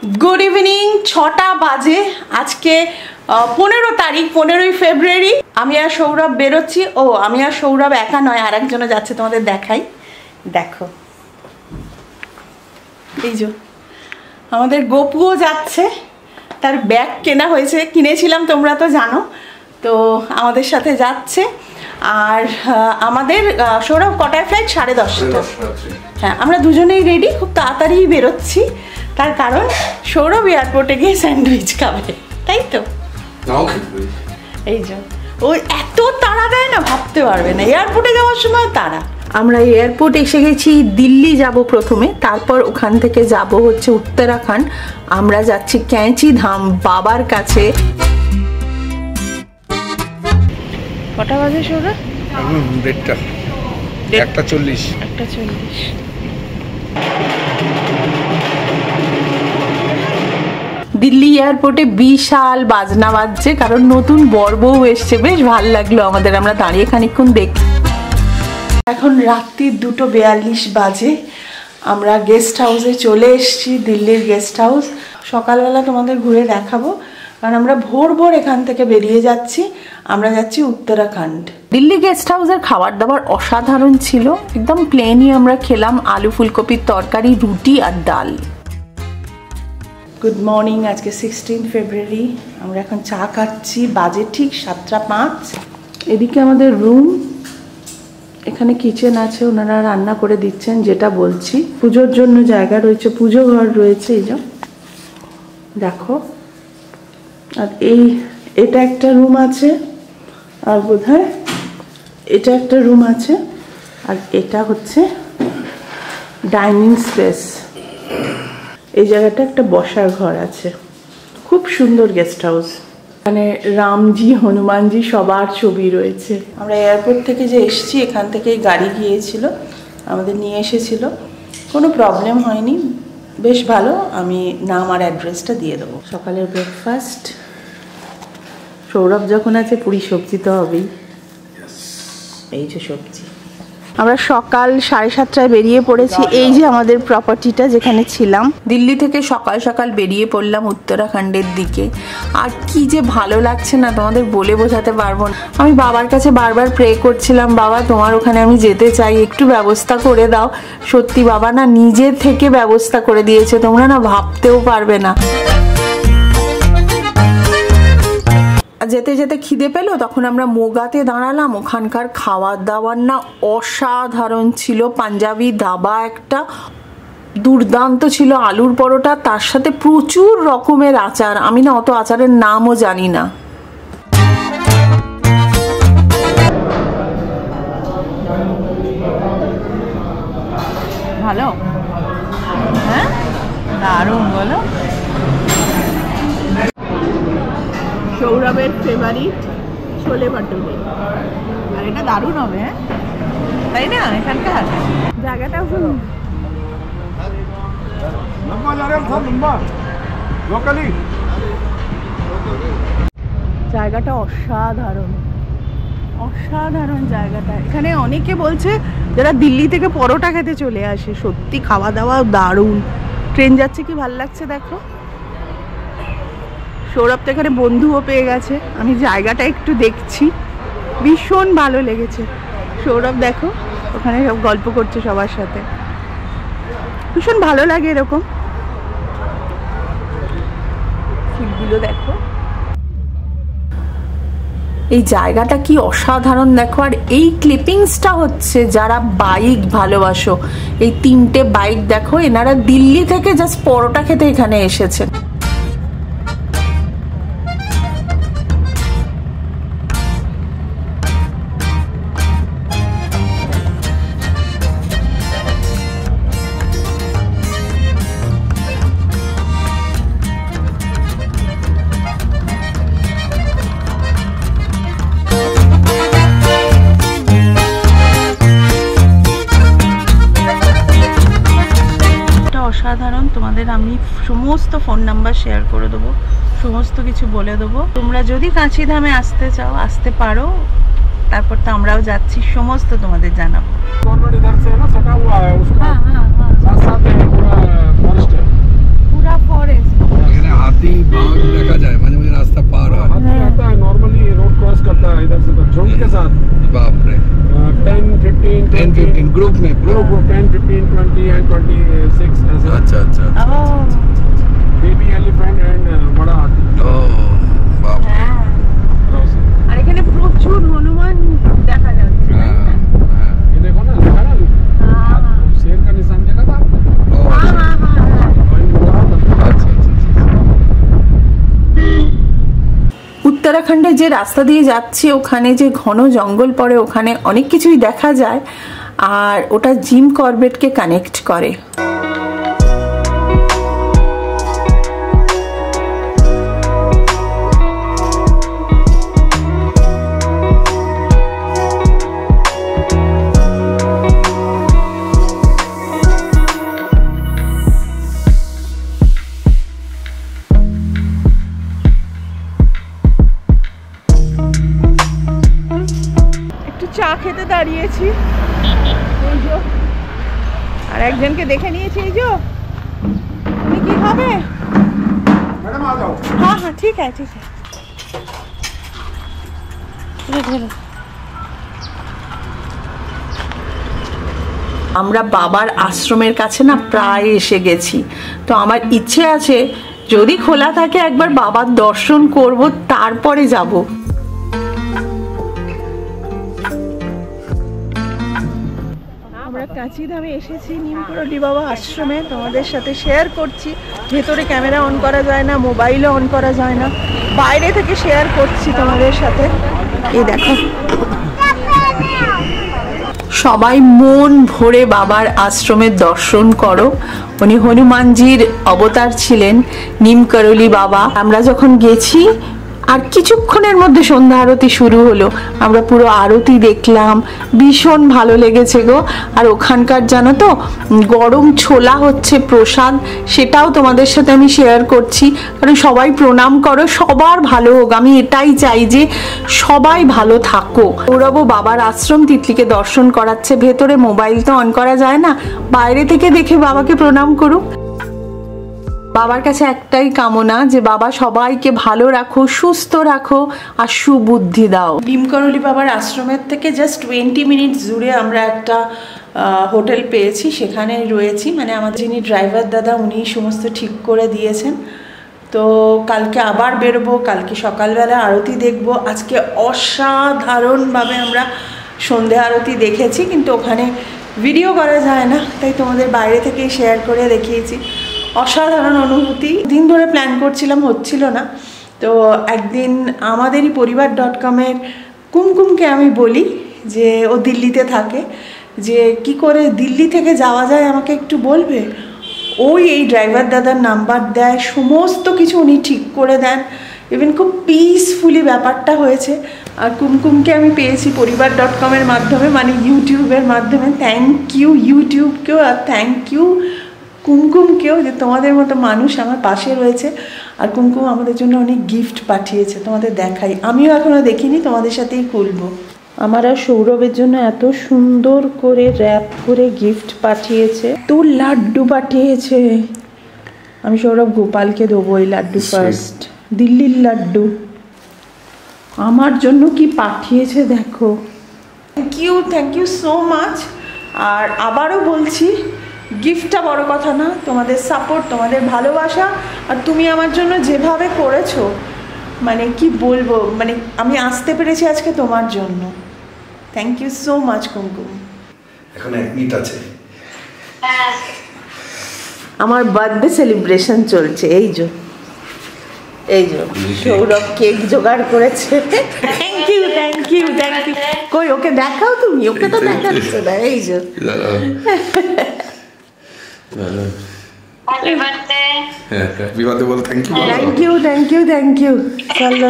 Good evening, 6টা বাজে। আজকে 15 তারিখ, 15ই ফেব্রুয়ারি। আমি আর সৌরভ বেরোচ্ছি। ও, আমি আর সৌরভ একা নয়, আর একজনও যাচ্ছে, তোমাদের দেখাই। দেখো, এই যে আমাদের গোপুও যাচ্ছে। তার ব্যাগ কেনা হয়েছে, কিনেছিলাম, তোমরা তো জানো। তো আমাদের সাথে যাচ্ছে। আর আমাদের সৌরভ কটায় ফ্লাইট? 10:30। হ্যাঁ, আমরা দুজনেই রেডি, খুব তাড়াতাড়ি বেরোচ্ছি। তার কারণ সৌরভ এয়ারপোর্টে গিয়ে স্যান্ডউইচ খাবে, তাই তো? এই যে ওই এত তাড়া দেয় না, ভাবতে পারবে না। এয়ারপোর্টে যাওয়ার সময় তাড়া। আমরা এয়ারপোর্ট এসে গেছি। দিল্লি যাব প্রথমে, তারপর ওখান থেকে যাব হচ্ছে উত্তরাখণ্ড। আমরা যাচ্ছি ক্যাঁচি ধাম বাবার কাছে। কটা বাজে সৌরভ? এখন 1:40। দিল্লি এয়ারপোর্টে বিশাল বাজনা বাজছে, কারণ নতুন বর বউ এসছে। বেশ ভালো লাগলো আমাদের। আমরা দাঁড়িয়ে খানিকক্ষণ দেখি। এখন রাত্রি 2:42 বাজে। আমরা গেস্ট হাউসে চলে এসেছি, দিল্লির গেস্ট হাউস। সকালবেলা তোমাদের ঘুরে দেখাবো, কারণ আমরা ভোর ভোর এখান থেকে বেরিয়ে যাচ্ছি। আমরা যাচ্ছি উত্তরাখণ্ড। দিল্লি গেস্ট হাউসের খাবার দাবার অসাধারণ ছিল। একদম প্লেনই আমরা খেলাম, আলু ফুলকপির তরকারি, রুটি আর ডাল। Good morning. আজকে 16 ফেব্রুয়ারি। আমরা এখন চা খাচ্ছি। বাজে ঠিক 7:05। এদিকে আমাদের রুম, এখানে কিচেন আছে, ওনারা রান্না করে দিচ্ছেন যেটা বলছি। পুজোর জন্য জায়গা রয়েছে, পুজো ঘর রয়েছে। এই যে দেখো। আর এটা একটা রুম আছে, আর বোধহয় এটা একটা রুম আছে, আর এটা হচ্ছে ডাইনিং স্পেস। এই জায়গাটা একটা বসার ঘর আছে। খুব সুন্দর গেস্ট হাউস। এখানে রামজি, হনুমানজি সবার ছবি রয়েছে। আমরা এয়ারপোর্ট থেকে যে এসেছি, এখান থেকেই গাড়ি গিয়েছিল, আমাদের নিয়ে এসেছিল। কোনো প্রবলেম হয়নি, বেশ ভালো। আমি নাম আর অ্যাড্রেসটা দিয়ে দেবো। সকালের ব্রেকফাস্ট। সৌরভ যখন আছে, পুরি সবজি তো হবেই। এই যে সবজি। আমরা সকাল 7:30টায় বেরিয়ে পড়েছি। এই যে আমাদের প্রপার্টিটা, যেখানে ছিলাম। দিল্লি থেকে সকাল সকাল বেরিয়ে পড়লাম উত্তরাখণ্ডের দিকে। আর কি যে ভালো লাগছে না, তোমাদের বলে বোঝাতে পারবো না। আমি বাবার কাছে বারবার প্রে করছিলাম, বাবা তোমার ওখানে আমি যেতে চাই, একটু ব্যবস্থা করে দাও। সত্যি বাবা না নিজে থেকে ব্যবস্থা করে দিয়েছে, তোমরা না ভাবতেও পারবে না। যেতে যেতে খিদে পেলো, তখন আমরা মোগাতে দাঁড়ালাম। ওখানকার খাওয়ার দাওয়ার না অসাধারণ ছিল। পাঞ্জাবি ধাবা একটা, দুর্দান্ত ছিল। আলুর পরোটা, তার সাথে প্রচুর রকমের আচার। আমি না অত আচারের নামও জানি না। ভালো, হ্যাঁ, দারুণ। বলো, সৌরভের ফেভারিট ছোলে ভাটুরে। আর এটা দারুণ হবে, হ্যাঁ, তাই না? এখানকার জায়গাটাও জায়গাটা অসাধারণ, অসাধারণ জায়গাটা। এখানে অনেকে বলছে যারা দিল্লি থেকে পরোটা খেতে চলে আসে। সত্যি খাওয়া দাওয়া দারুণ। ট্রেন যাচ্ছে, কি ভালো লাগছে দেখো। সৌরভ তো এখানে বন্ধুও পেয়ে গেছে। আমি জায়গাটা একটু দেখছি, ভীষণ ভালো লেগেছে। সৌরভ দেখো ওখানে সব গল্প করছে সবার সাথে। ভীষণ ভালো লাগে এরকম। ফুলগুলো দেখো, এই জায়গাটা কি অসাধারণ দেখো। আর এই ক্লিপিংসটা হচ্ছে যারা বাইক ভালোবাসো, এই 3টে বাইক দেখো। এনারা দিল্লি থেকে জাস্ট পরোটা খেতে এখানে এসেছে। অসাধারণ। তোমাদের আমি সমস্ত ফোন নাম্বার শেয়ার করে দেবো, সমস্ত কিছু বলে দেবো। তোমরা যদি কাঁচি ধামে আসতে চাও, আসতে পারো। তারপর তো আমরাও যাচ্ছি, সমস্ত তোমাদের জানাবো। পুরা ফরেস্ট। 15 ग्रुप में 10, 15, 20 and 26 ऐसा। अच्छा अच्छा बेबी एलिफेंट एंड बड़ा हाथी। बाप रे। আর এখানে প্রচুর হনুমান দেখা যাচ্ছে। ये देखो ना, देखा ना शेर का निशान देखा था आपने? উত্তরাখণ্ডে যে রাস্তা দিয়ে যাচ্ছি ওখানে যে ঘন জঙ্গল পড়ে ওখানে অনেক কিছুই দেখা যায় আর ওটা জিম করবেটকে কানেক্ট করে। চা খেতে দাঁড়িয়েছি এই যে আর একজনকে দেখে নিয়েছি এই যে তুমি কি খাবে मैडम आ जाओ। हाँ हाँ ठीक है ठीक है। আমরা বাবার আশ্রমের কাছে না প্রায় এসে গেছি তো আমার ইচ্ছে আছে যদি খোলা থাকে একবার বাবার দর্শন করব তারপরে যাব। আমরা কাঁচিধামে এসেছি নিমকরলি বাবা আশ্রমে তোমাদের সাথে শেয়ার করছি। ভেতরে ক্যামেরা অন করা যায় না, মোবাইলও অন করা যায় না, বাইরে থেকে শেয়ার করছি তোমাদের সাথে। এই দেখো সবাই মন ভরে বাবার আশ্রমের দর্শন করো। উনি হনুমানজির অবতার ছিলেন নিমকরলি বাবা। আমরা যখন গেছি আর কিছুক্ষণের মধ্যে সন্ধ্যা আরতি শুরু হলো, আমরা পুরো আরতি দেখলাম, ভীষণ ভালো লেগেছে গো। আর ওখানকার জানো তো গরম ছোলা হচ্ছে প্রসাদ, সেটাও তোমাদের সাথে আমি শেয়ার করছি কারণ সবাই প্রণাম করো, সবার ভালো হোক, আমি এটাই চাই যে সবাই ভালো থাকো। সৌরভও বাবার আশ্রম তিতলিকে দর্শন করাচ্ছে, ভেতরে মোবাইল তো অন করা যায় না, বাইরে থেকে দেখে বাবাকে প্রণাম করুক। বাবার কাছে একটাই কামনা যে বাবা সবাইকে ভালো রাখো, সুস্থ রাখো আর সুবুদ্ধি দাও। নিমকরলি বাবার আশ্রমের থেকে জাস্ট 20 মিনিট দূরে আমরা একটা হোটেল পেয়েছি, সেখানে রয়েছি। মানে আমার যিনি ড্রাইভার দাদা উনি সমস্ত ঠিক করে দিয়েছেন। তো কালকে আবার বেরোবো, কালকে সকালবেলা আরতি দেখব। আজকে অসাধারণভাবে আমরা সন্ধে আরতি দেখেছি, কিন্তু ওখানে ভিডিও করা যায় না, তাই তোমাদের বাইরে থেকেই শেয়ার করে দেখিয়েছি। অসাধারণ অনুভূতি। দিন ধরে প্ল্যান করছিলাম, হচ্ছিল না। তো একদিন আমাদেরই পরিবার.com-এর কুমকুমকে আমি বলি যে ও দিল্লিতে থাকে, যে কি করে দিল্লি থেকে যাওয়া যায় আমাকে একটু বলবে। ওই এই ড্রাইভার দাদার নাম্বার দেয়, সমস্ত কিছু উনি ঠিক করে দেন, ইভেন খুব পিসফুলি ব্যাপারটা হয়েছে। আর কুমকুমকে আমি পেয়েছি পরিবার.com-এর মাধ্যমে, মানে ইউটিউবের মাধ্যমে। থ্যাংক ইউ ইউটিউবকেও আর থ্যাংক ইউ কুমকুমকেও যে তোমাদের মতো মানুষ আমার পাশে রয়েছে। আর কুমকুম আমাদের জন্য অনেক গিফট পাঠিয়েছে, তোমাদের দেখাই, আমিও এখনও দেখিনি, তোমাদের সাথেই খুলবো। আমার আর সৌরভের জন্য এত সুন্দর করে র্যাপ করে গিফট পাঠিয়েছে, তো লাড্ডু পাঠিয়েছে। আমি সৌরভ গোপালকে দেবো এই লাড্ডু ফার্স্ট, দিল্লির লাড্ডু। আমার জন্য কি পাঠিয়েছে দেখো, থ্যাংক ইউ সো মাচ। আর আবারও বলছি গিফটটা বড় কথা না, তোমাদের সাপোর্ট, তোমাদের ভালোবাসা, আর তুমি আমার জন্য যেভাবে করেছো, মানে কি বলবো, মানে আমি আসতে পেরেছি আজকে তোমার জন্য। থ্যাংক ইউ সো মাচ কুমকুম। এখন 1 মিনিট আছে। আমার বার্থডে সেলিব্রেশন চলছে, এই যে সৌরভ কেক জোগাড় করেছে। Thank you thank you thank you. কই ওকে দেখাও তুমি, ওকে তো দেখাচ্ছ না। এই যে হ্যাপি বার্থডে বলো। Thank you thank you thank you thank you. চলো,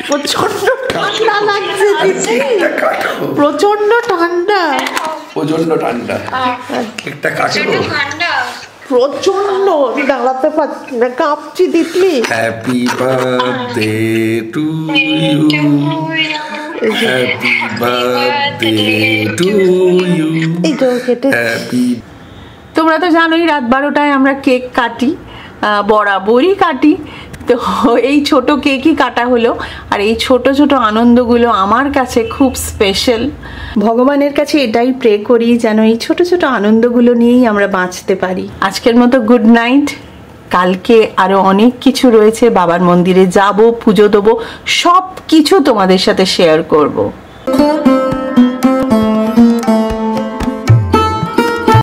প্রচন্ড ঠান্ডা লাগছে, প্রচন্ড ঠান্ডা, প্রচন্ড ঠান্ডা। কেকটা কাটো, প্রচন্ড দাঁড়াতে পারছি না, কাঁপছি Titli. Happy birthday to you, happy birthday to you. এই তো কেটে। তোমরা তো জানোই রাত 12টায় আমরা কেক কাটি, বরাবরই কাটি। তো এই ছোট কেকই কাটা হলো, আর এই ছোট ছোট আনন্দগুলো আমার কাছে খুব স্পেশাল। ভগবানের কাছে এটাই প্রে করি যেন এই ছোট ছোট আনন্দগুলো নিয়েই আমরা বাঁচতে পারি। আজকের মতো গুড নাইট। কালকে আরো অনেক কিছু রয়েছে, বাবার মন্দিরে যাব, পুজো দেবো, সব কিছু তোমাদের সাথে শেয়ার করব।